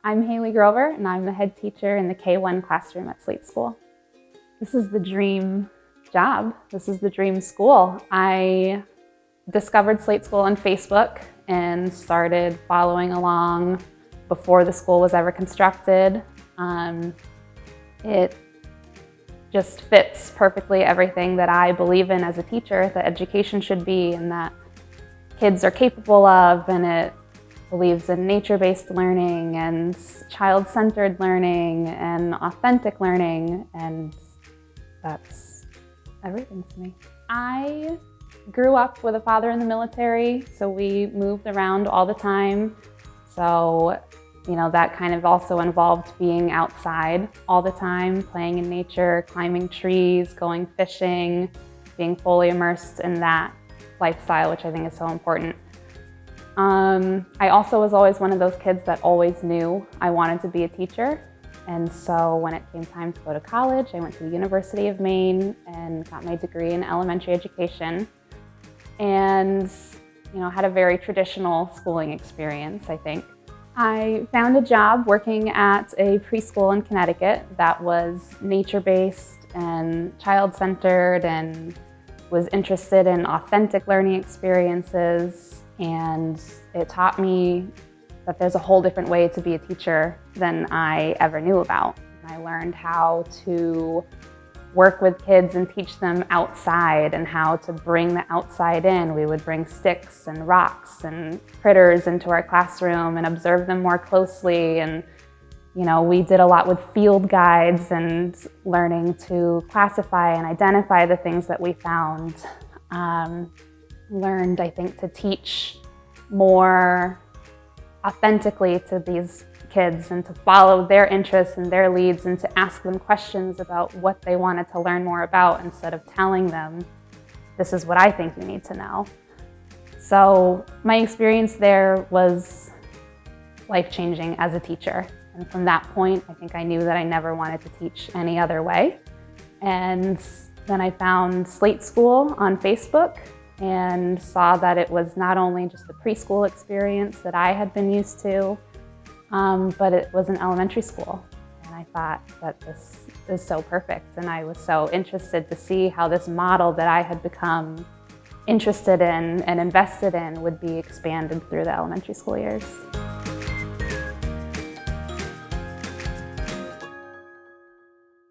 I'm Haley Grover, and I'm the head teacher in the K-1 classroom at Slate School. This is the dream job. This is the dream school. I discovered Slate School on Facebook and started following along before the school was ever constructed. It just fits perfectly everything that I believe in as a teacher, that education should be and that kids are capable of, and it believes in nature-based learning and child-centered learning and authentic learning, and that's everything to me. I grew up with a father in the military, so we moved around all the time. So, that kind of also involved being outside all the time, playing in nature, climbing trees, going fishing, being fully immersed in that lifestyle, which I think is so important. I also was always one of those kids that always knew I wanted to be a teacher. And so when it came time to go to college, I went to the University of Maine and got my degree in elementary education. And, had a very traditional schooling experience, I think. I found a job working at a preschool in Connecticut that was nature-based and child-centered and was interested in authentic learning experiences. And it taught me that there's a whole different way to be a teacher than I ever knew about. I learned how to work with kids and teach them outside and how to bring the outside in. We would bring sticks and rocks and critters into our classroom and observe them more closely. And, we did a lot with field guides and learning to classify and identify the things that we found. Learned, I think, to teach more authentically to these kids and to follow their interests and their leads and to ask them questions about what they wanted to learn more about instead of telling them, this is what I think you need to know. So my experience there was life-changing as a teacher. And from that point, I think I knew that I never wanted to teach any other way. And then I found Slate School on Facebook and saw that it was not only just the preschool experience that I had been used to, but it was an elementary school. And I thought that this is so perfect. And I was so interested to see how this model that I had become interested in and invested in would be expanded through the elementary school years.